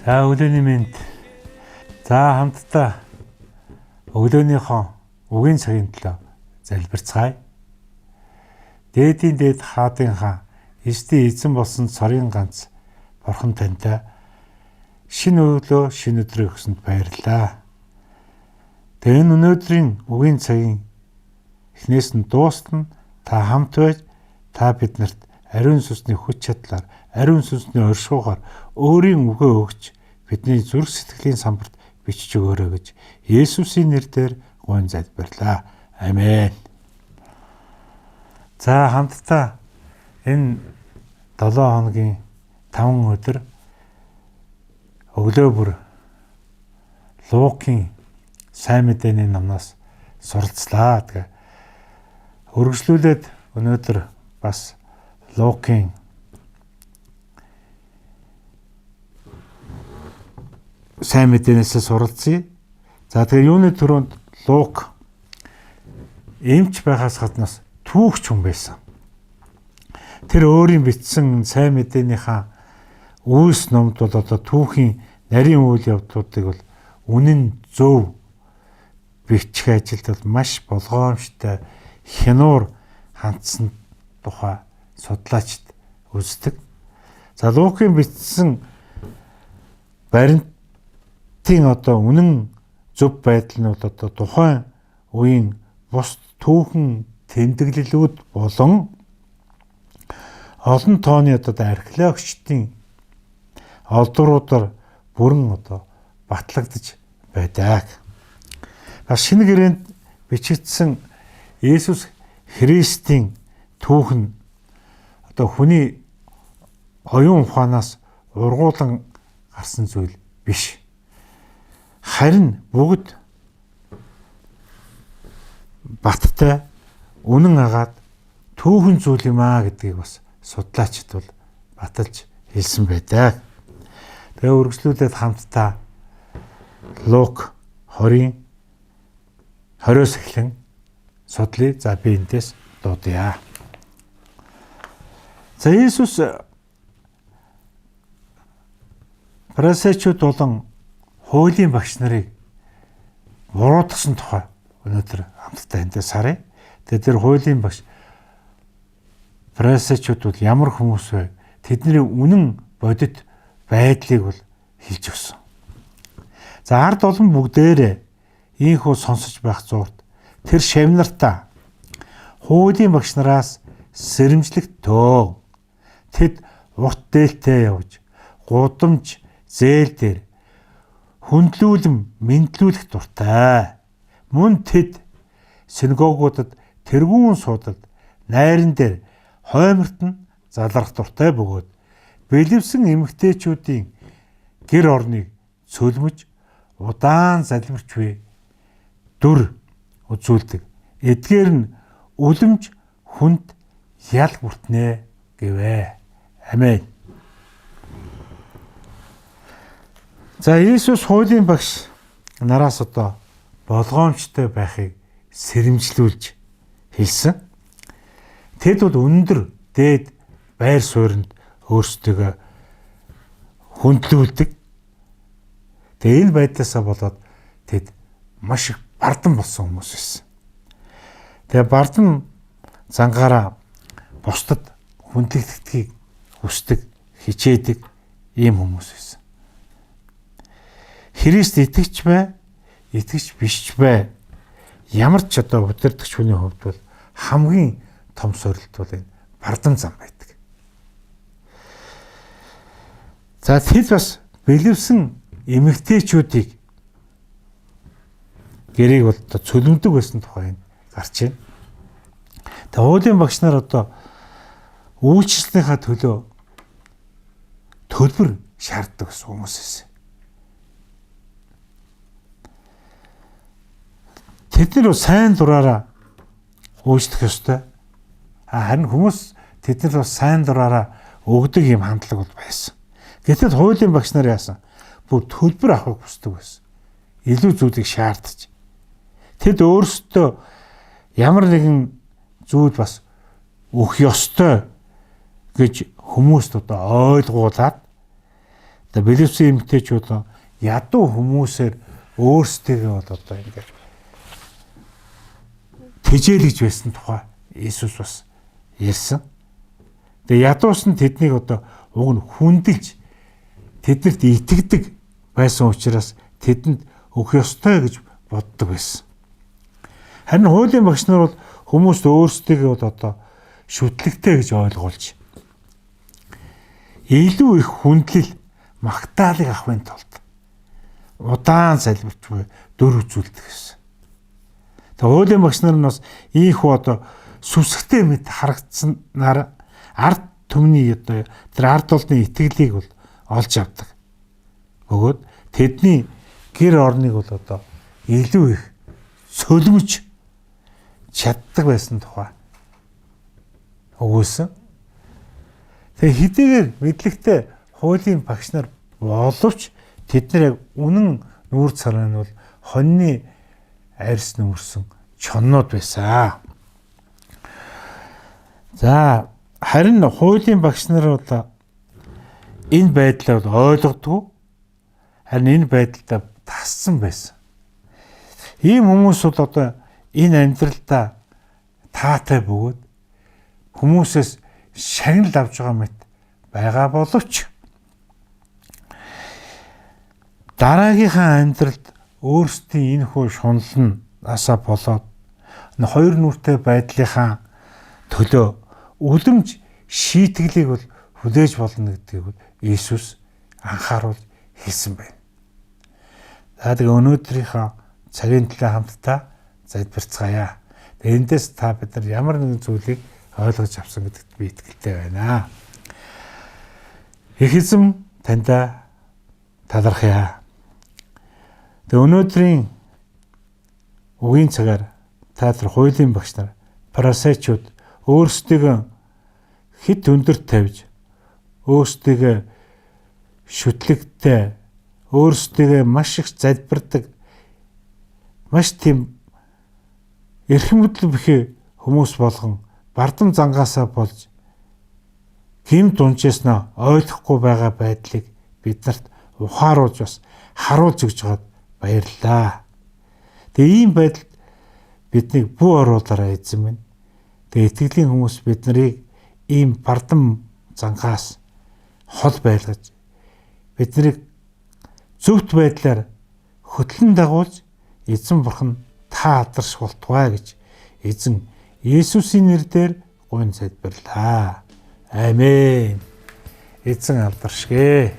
За өглөөний мэнд. За хамтдаа өглөөнийхөө үгийн цагийн төлөө залбирцгаая. Дээдийн дээд хаадынхаа эзний эзэн болсон цорын ганц Бурхан тантай шинэ өглөө шинэ өдрийг өгсөнд баярлалаа. Тэгээ энэ өнөөдрийн үгийн цагийн эхнээс нь дуустал та хамт байж та биднэрт ариун сүнсний хүч чадлаар ариун сүнсний оршуугаар өөрийн үгээ өгч бидний зүрх сэтгэлийн самбарт бичиж өгөөрэй гэж Есүсийн нэрээр гуйн залбирлаа. Амен. За хамтдаа энэ 7 хоногийн 5 өдөр өглөө бүр Лукийн сайн мэдээний номноос суралцлаа. Тэгээ үргэлжлүүлээд өнөөдөр бас Лукийн сайн мэдээнээс суралцъя. За тэгээ юуны төрөнд Лук эмч байхаас гаднаас түүхч хүн байсан. Тэр өөрийн бичсэн сайн мэдээнийхаа үйлс номд бол одоо түүхийн нарийн үйл явдлуудыг бол үнэн зөв бичих ажилд бол маш болгоомжтой хянуур хандсан тухай судлаачид үздэг. За Лукийн бичсэн баримтын одоо үнэн зөв байдал нь бол одоо тухайн үеийн бус түүхэн тэмдэглэлүүд болон олон тооны одоо археологчдын олдруудаар бүрэн одоо батлагдж байдаг. Шинэ гэрээнд бичигдсэн Есүс Христийн түүх нь одоо хүний оюун ухаанаас ургуулan гарсан зүйл биш. Харин бүгд баттай үнэн агаад түүхэн зүйл юм аа гэдгийг бас судлаачид бол баталж хэлсэн байдаг. Тэгээ үргэлжлүүлээд хамтдаа Лук 20-оос эхлэн судлая. За би эндээс дуудъя. За Есүс Фарисеучуд болон хуулийн багш нарыг буруутгасан тухай өнөөдөр хамтдаа эндээс харъя. Тэгээд тэр хуулийн багш Фарисеучуд бол ямар хүмүүс вэ? Тэдний үнэн бодит байдлыг бол хэлж өгсөн. За ард олон бүгдээрээ ийхүү сонсож байх зуурт тэр шавнартаа хуулийн багш нараас сэрэмжлэх төө. Тэд урт дээлтэй явж гудамж зээл дээр хүндлүүлэн мэдлүүлэх дуртай. Мөн тэд синагогуудад тэргүүн суудад найран дээр хойморт нь залрах дуртай бөгөөд бэлэвсэн эмэгтэйчүүдийн гэр орныг цөлмөж удаан залбирч буй дүр үзүүлдэг. Эдгээр нь үлэмж хүнд ял бүртнэ гэвэ. Амен. За Есүс хуулийн багш нараас одоо болгоомжтой байхыг сэрэмжлүүлж хэлсэн. Тэд бол өндөр дээд байр сууринд өөрсдөө хүндлүүлдэг. Тэгээ энэ байдлаасаа болоод тэд маш их бардан болсон хүмүүс байсан. Тэгээ бардан зангаараа бусдад хүндлэгдэхийг хүсдэг, хичээдэг ийм хүмүүс байсан. Христ итгэж бай, итгэж биш ч бай. Ямар ч одоо удирдагч хүний хувьд бол хамгийн том сорилт бол энэ бардан зам байдаг. За тэд бас бэлэвсэн эмэгтэйчүүдийг гэрийг бол одоо цөлмдөг байсан тухай гарч байна. Тэгээ хуулийн багш нар одоо үйлчлэлийнхаа төлөө төлбөр шаарддаг хүмүүс байсан. Тэд нар сайн дураараа үйлчлэх ёстой. Харин хүмүүс тэднэр бас сайн дураараа өгдөг юм хандлага бол байсан. Гэтэл хуулийн багш нар яасан? Бүр төлбөр авахыг хүсдэг байсан. Илүү зүйлийг шаардаж. Тэд өөрсдөө ямар нэгэн зүйл бас өгөх ёстой гэж хүмүүст одоо ойлгуулад Билевсэн эмэгтэйчүүд ядуу хүмүүсээр өөрсдөө бол одоо ингээд тэжээлж байсан тухай Иесус бас ярьсан. Тэгээ ядуус нь тэднийг одоо уг нь хүндэлж тэднэрт итгэдэг байсан учраас тэдэнд өгөх ёстой гэж боддог байсан. Харин хуулийн багш нар бол хүмүүст өөрсдөө бол одоо шүтлэгтэй гэж ойлгуулж илүү их хүндлэл магтаалыг авахын тулд удаан залбирч буй дөр үзүүлдэг гэсэн. Тэгээ хуулийн багш нар нь бас ийхүү одоо сүсгтэй мэд харагдсанаар ард түмний одоо тэр ард олны итгэлийг бол олж авдаг. Бөгөөд тэдний гэр орныг бол одоо илүү их сөлмөж чаддаг байсан тухай өгүүлсэн. Тэгээ хэдийгээр мэдлэгтэй хуулийн багш нар боловч тэд нар яг үнэн нүүр царай нь бол хоньны арьс нүүрсэн чоннууд байсан. За харин хуулийн багш нар бол энэ байдлаа ойлгодгүй. Харин энэ байдлаа тассан байсан. Ийм хүмүүс бол одоо энэ амьдралдаа таатай бөгөөд хүмүүсээс шагнал авч байгаа мэт байгаа боловч дараагийнхаа амьдралд өөрсдийн энэ хүү шунланасаа болоод хоёр нүртэй байдлынхаа төлөө үлэмж шийтгэлийг бол хүлээж болно гэдгийг Иесус анхааруул хэлсэн байна. За тэгээ өнөөдрийнхөө цагийн төлөө хамтдаа залбирцгаая. Тэгээ эндээс та бид нар ямар нэгэн зүйлийг ойлгож авсан гэдэгт би итгэлтэй байна. Их эзэм таньда талархъя. Тэгээ өнөөдрийн үгийн цагаар та тэр хуулийн багш нар, парасайчууд өөрсдөө хэд өндөрт тавьж, өөрсдөө шүтлэгтэй, өөрсдөө маш их залбирдаг, маш тийм эрхэм мэдэл бүхий хүмүүс болгон бардам зангаасаа болж гим дунжээснаа ойлгохгүй байгаа байдлыг биднэрт ухааруулж бас харуулж өгж байгаад баярлалаа. Тэгээ ийм байдалд биднийг бүү оруулаарай эзэн минь. Тэгээ итгэлийн хүмүүс бид нарыг ийм бардам зангаас хол байлгаж биднийг зөвхт байдлаар хөтлөн дагуулж эзэн бурхан та алдарш болтугай гэж эзэн Иесусийн нэрээр гуйн залбирлаа. Амен. Эзэн алдаршгэ.